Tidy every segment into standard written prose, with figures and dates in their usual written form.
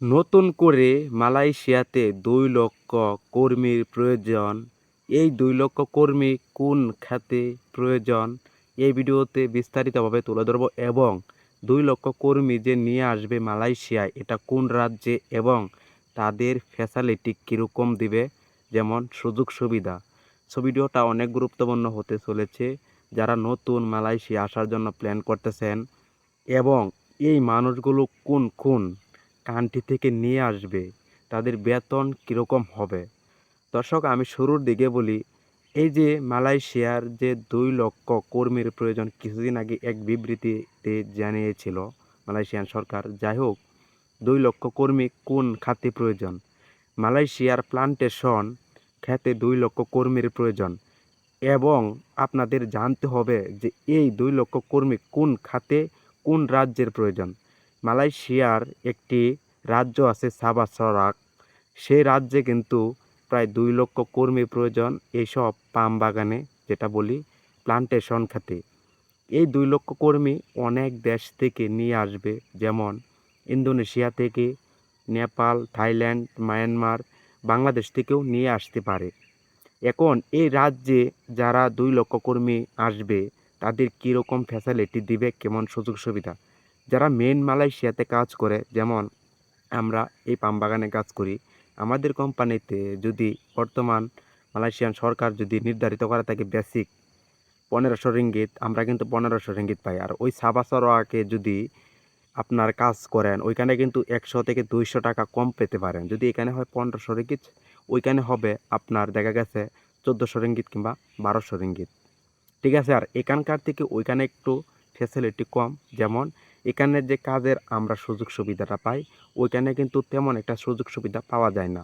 নতুন করে মালয়েশিয়াতে ২ লক্ষ কর্মীর প্রয়োজন। এই ২ লক্ষ কর্মী কোন খাতে প্রয়োজন? এই ভিডিওতে বিস্তারিতভাবে তুলে ধরব এবং ২ লক্ষ কর্মী যে নিয়ে আসবে মালয়েশিয়ায় এটা কোন রাজ্যে এবং তাদের ফ্যাসিলিটি কীরকম দিবে, যেমন সুযোগ সুবিধা। সো ভিডিওটা অনেক গুরুত্বপূর্ণ হতে চলেছে। যারা নতুন মালয়েশিয়া আসার জন্য প্ল্যান করতেছেন এবং এই মানুষগুলো কোন কোন কান্ট্রি থেকে নিয়ে আসবে, তাদের বেতন কীরকম হবে। দর্শক, আমি শুরুর দিকে বলি, এই যে মালয়েশিয়ার যে ২ লক্ষ কর্মীর প্রয়োজন কিছুদিন আগে এক বিবৃতিতে জানিয়েছিল মালয়েশিয়ান সরকার। যাই হোক, ২ লক্ষ কর্মী কোন খাতে প্রয়োজন? মালয়েশিয়ার প্লান্টেশন খাতে ২ লক্ষ কর্মীর প্রয়োজন এবং আপনাদের জানতে হবে যে এই ২ লক্ষ কর্মী কোন খাতে কোন রাজ্যের প্রয়োজন। মালয়েশিয়ার একটি রাজ্য আছে সাবাহ সরাক, সেই রাজ্যে কিন্তু প্রায় ২ লক্ষ কর্মী প্রয়োজন এইসব পাম বাগানে, যেটা বলি প্লান্টেশন খাতে। এই ২ লক্ষ কর্মী অনেক দেশ থেকে নিয়ে আসবে, যেমন ইন্দোনেশিয়া থেকে, নেপাল, থাইল্যান্ড, মায়ানমার, বাংলাদেশ থেকেও নিয়ে আসতে পারে। এখন এই রাজ্যে যারা ২ লক্ষ কর্মী আসবে তাদের কীরকম ফ্যাসিলিটি দিবে, কেমন সুযোগ সুবিধা। যারা মেন মালয়েশিয়াতে কাজ করে, যেমন আমরা এই পাম বাগানে কাজ করি, আমাদের কোম্পানিতে যদি বর্তমান মালয়েশিয়ান সরকার যদি নির্ধারিত করে থাকে বেসিক ১৫০০ রিঙ্গিত, আমরা কিন্তু ১৫০০ রিঙ্গিত পাই। আর ওই সাবা সরাওয়াকে যদি আপনার কাজ করেন ওইখানে কিন্তু ১০০ থেকে ২০০ টাকা কম পেতে পারেন। যদি এখানে হয় ১৫০০ রিঙ্গিত, ওইখানে হবে আপনার দেখা গেছে ১৪০০ রিঙ্গিত কিংবা ১২০০ রিঙ্গিত। ঠিক আছে, আর এখানকার থেকে ওইখানে একটু ফ্যাসিলিটি কম, যেমন এখানের যে কাজের আমরা সুযোগ সুবিধাটা পাই ওইখানে কিন্তু তেমন একটা সুযোগ সুবিধা পাওয়া যায় না।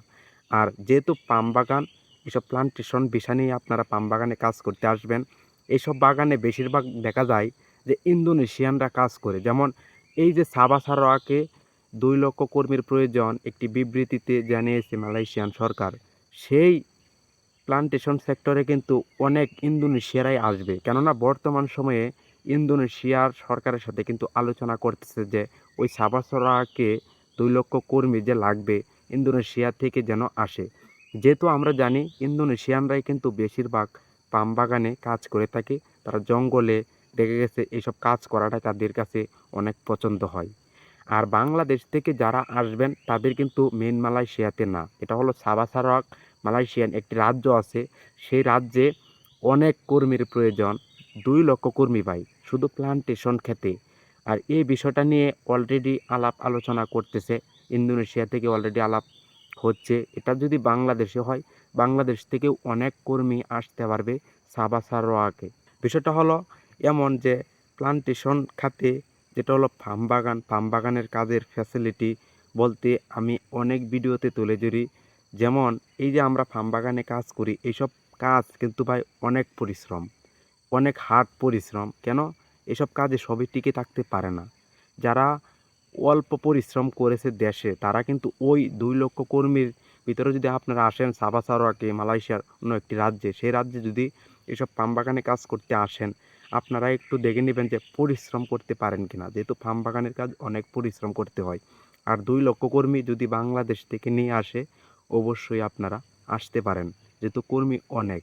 আর যেহেতু পাম বাগান, এসব প্লান্টেশন বিষয় নিয়ে আপনারা পাম বাগানে কাজ করতে আসবেন, এইসব বাগানে বেশিরভাগ দেখা যায় যে ইন্দোনেশিয়ানরা কাজ করে। যেমন এই যে সাবা সারাওয়াকে ২ লক্ষ কর্মীর প্রয়োজন একটি বিবৃতিতে জানিয়েছে মালয়েশিয়ান সরকার, সেই প্লান্টেশন সেক্টরে কিন্তু অনেক ইন্দোনেশিয়ারাই আসবে। কেননা বর্তমান সময়ে ইন্দোনেশিয়ার সরকারের সাথে কিন্তু আলোচনা করতেছে যে ওই সাবা সারাওয়াকে ২ লক্ষ কর্মী যে লাগবে ইন্দোনেশিয়া থেকে যেন আসে। যেহেতু আমরা জানি ইন্দোনেশিয়ানরাই কিন্তু বেশিরভাগ পাম বাগানে কাজ করে থাকে, তারা জঙ্গলে দেখে গেছে এইসব কাজ করাটা তাদের কাছে অনেক পছন্দ হয়। আর বাংলাদেশ থেকে যারা আসবেন তাদের কিন্তু মেন মালয়েশিয়াতে না, এটা হলো সাবা সারাওয়াক মালয়েশিয়ান একটি রাজ্য আছে, সেই রাজ্যে অনেক কর্মীর প্রয়োজন। ২ লক্ষ কর্মী ভাই, শুধু প্লান্টেশন খেতে। আর এই বিষয়টা নিয়ে অলরেডি আলাপ আলোচনা করতেছে, ইন্দোনেশিয়া থেকে অলরেডি আলাপ হচ্ছে। এটা যদি বাংলাদেশে হয়, বাংলাদেশ থেকেও অনেক কর্মী আসতে পারবে সাবা সারাওয়াকে। বিষয়টা হলো এমন যে প্লান্টেশন খাতে, যেটা হলো পাম বাগান, পাম বাগানের কাজের ফ্যাসিলিটি বলতে আমি অনেক ভিডিওতে তুলে ধরি। যেমন এই যে আমরা পাম বাগানে কাজ করি, এইসব কাজ কিন্তু ভাই অনেক পরিশ্রম, অনেক হার্ড পরিশ্রম। কেন? এসব কাজে সবই টিকে থাকতে পারে না। যারা অল্প পরিশ্রম করেছে দেশে, তারা কিন্তু ওই ২ লক্ষ কর্মীর ভিতরে যদি আপনারা আসেন সাবা সারাওয়াকে, মালয়েশিয়ার অন্য একটি রাজ্যে, সেই রাজ্যে যদি এসব পাম বাগানে কাজ করতে আসেন, আপনারা একটু দেখে নেবেন যে পরিশ্রম করতে পারেন কিনা, যেহেতু পাম বাগানের কাজ অনেক পরিশ্রম করতে হয়। আর ২ লক্ষ কর্মী যদি বাংলাদেশ থেকে নিয়ে আসে, অবশ্যই আপনারা আসতে পারেন, যেহেতু কর্মী অনেক।